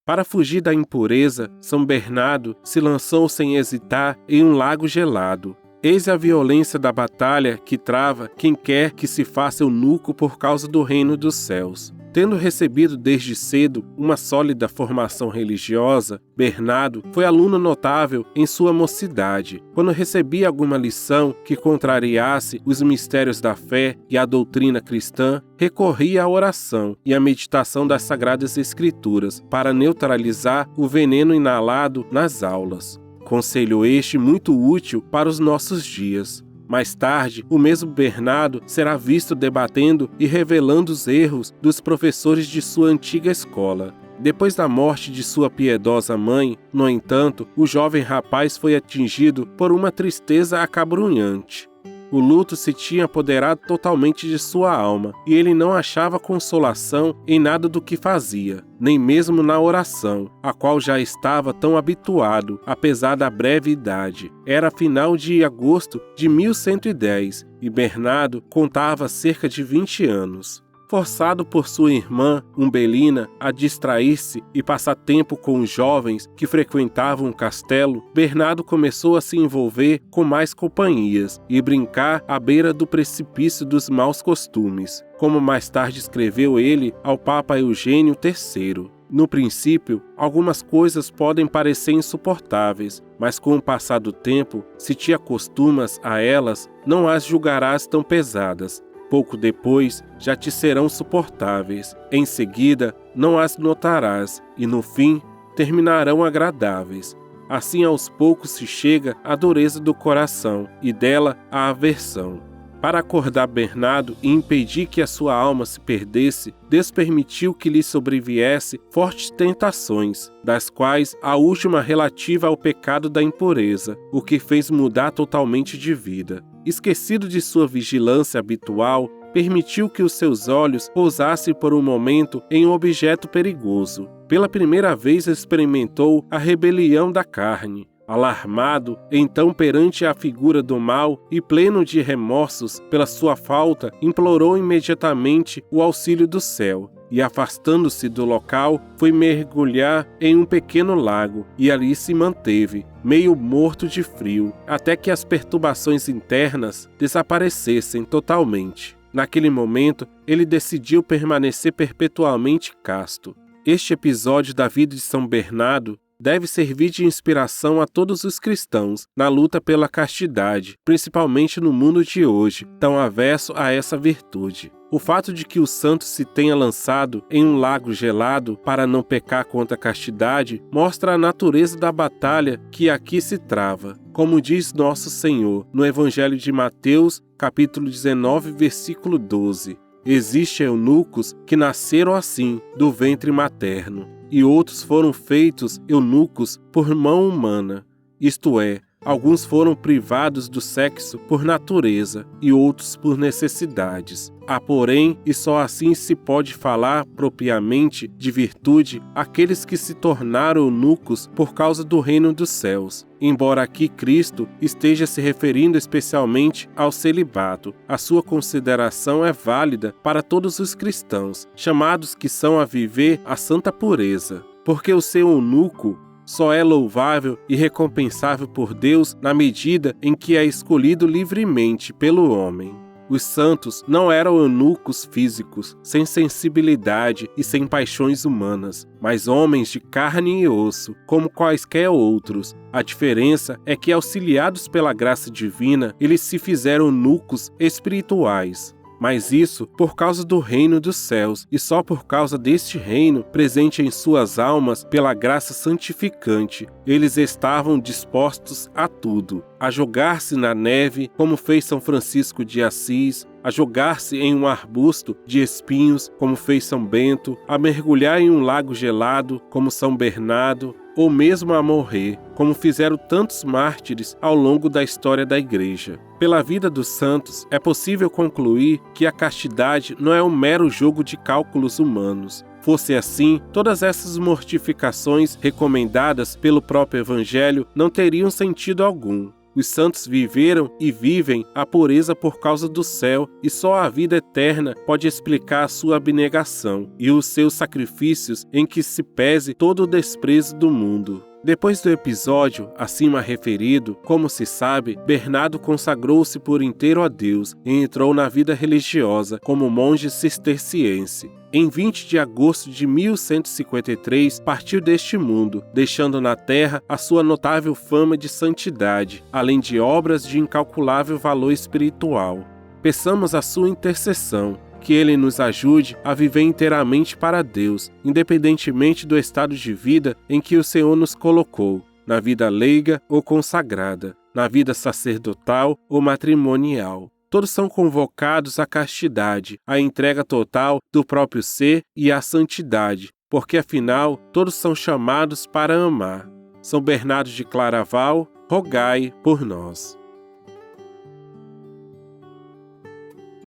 Para fugir da impureza, São Bernardo se lançou sem hesitar em um lago gelado. Eis a violência da batalha que trava quem quer que se faça eunuco por causa do reino dos céus. Tendo recebido desde cedo uma sólida formação religiosa, Bernardo foi aluno notável em sua mocidade. Quando recebia alguma lição que contrariasse os mistérios da fé e a doutrina cristã, recorria à oração e à meditação das Sagradas Escrituras para neutralizar o veneno inalado nas aulas. Conselho este muito útil para os nossos dias. Mais tarde, o mesmo Bernardo será visto debatendo e revelando os erros dos professores de sua antiga escola. Depois da morte de sua piedosa mãe, no entanto, o jovem rapaz foi atingido por uma tristeza acabrunhante. O luto se tinha apoderado totalmente de sua alma, e ele não achava consolação em nada do que fazia, nem mesmo na oração, a qual já estava tão habituado, apesar da breve idade. Era final de agosto de 1110, e Bernardo contava cerca de 20 anos. Forçado por sua irmã, Umbelina, a distrair-se e passar tempo com os jovens que frequentavam o castelo, Bernardo começou a se envolver com mais companhias e brincar à beira do precipício dos maus costumes, como mais tarde escreveu ele ao Papa Eugênio III. No princípio, algumas coisas podem parecer insuportáveis, mas com o passar do tempo, se te acostumas a elas, não as julgarás tão pesadas. Pouco depois, já te serão suportáveis. Em seguida, não as notarás, e no fim, terminarão agradáveis. Assim, aos poucos se chega à dureza do coração, e dela à aversão. Para acordar Bernardo e impedir que a sua alma se perdesse, Deus permitiu que lhe sobreviesse fortes tentações, das quais a última relativa ao pecado da impureza, o que fez mudar totalmente de vida. Esquecido de sua vigilância habitual, permitiu que os seus olhos pousassem por um momento em um objeto perigoso. Pela primeira vez experimentou a rebelião da carne. Alarmado, então, perante a figura do mal e pleno de remorsos pela sua falta, implorou imediatamente o auxílio do céu. E, afastando-se do local, foi mergulhar em um pequeno lago, e ali se manteve, meio morto de frio, até que as perturbações internas desaparecessem totalmente. Naquele momento, ele decidiu permanecer perpetuamente casto. Este episódio da vida de São Bernardo deve servir de inspiração a todos os cristãos na luta pela castidade, principalmente no mundo de hoje, tão avesso a essa virtude. O fato de que o santo se tenha lançado em um lago gelado para não pecar contra a castidade mostra a natureza da batalha que aqui se trava. Como diz Nosso Senhor no Evangelho de Mateus, capítulo 19, versículo 12. Existem eunucos que nasceram assim, do ventre materno, e outros foram feitos eunucos por mão humana, isto é, alguns foram privados do sexo por natureza e outros por necessidades. Há, porém, e só assim se pode falar propriamente de virtude, aqueles que se tornaram eunucos por causa do reino dos céus. Embora aqui Cristo esteja se referindo especialmente ao celibato, a sua consideração é válida para todos os cristãos, chamados que são a viver a santa pureza. Porque o ser eunuco só é louvável e recompensável por Deus na medida em que é escolhido livremente pelo homem. Os santos não eram eunucos físicos, sem sensibilidade e sem paixões humanas, mas homens de carne e osso, como quaisquer outros. A diferença é que, auxiliados pela graça divina, eles se fizeram eunucos espirituais. Mas isso por causa do reino dos céus, e só por causa deste reino, presente em suas almas pela graça santificante, eles estavam dispostos a tudo, a jogar-se na neve, como fez São Francisco de Assis, a jogar-se em um arbusto de espinhos, como fez São Bento, a mergulhar em um lago gelado, como São Bernardo, ou mesmo a morrer, como fizeram tantos mártires ao longo da história da Igreja. Pela vida dos santos, é possível concluir que a castidade não é um mero jogo de cálculos humanos. Fosse assim, todas essas mortificações recomendadas pelo próprio Evangelho não teriam sentido algum. Os santos viveram e vivem a pureza por causa do céu, e só a vida eterna pode explicar a sua abnegação e os seus sacrifícios em que se pese todo o desprezo do mundo. Depois do episódio acima referido, como se sabe, Bernardo consagrou-se por inteiro a Deus e entrou na vida religiosa como monge cisterciense. Em 20 de agosto de 1153, partiu deste mundo, deixando na terra a sua notável fama de santidade, além de obras de incalculável valor espiritual. Peçamos a sua intercessão, que Ele nos ajude a viver inteiramente para Deus, independentemente do estado de vida em que o Senhor nos colocou, na vida leiga ou consagrada, na vida sacerdotal ou matrimonial. Todos são convocados à castidade, à entrega total do próprio ser e à santidade, porque afinal todos são chamados para amar. São Bernardo de Claraval, rogai por nós.